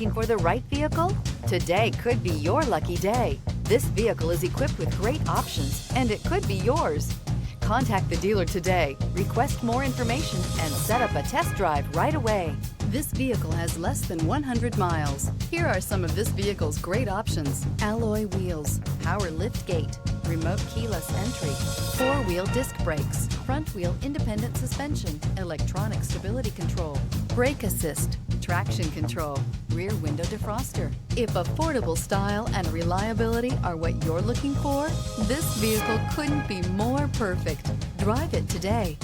Looking for the right vehicle? Today could be your lucky day. This vehicle is equipped with great options and it could be yours. Contact the dealer today, request more information, and set up a test drive right away. This vehicle has less than 100 miles. Here are some of this vehicle's great options: alloy wheels, power lift gate, remote keyless entry, four-wheel disc brakes, front-wheel independent suspension, electronic stability control, brake assist, traction control, rear window defroster. If affordable style and reliability are what you're looking for, this vehicle couldn't be more perfect. Drive it today.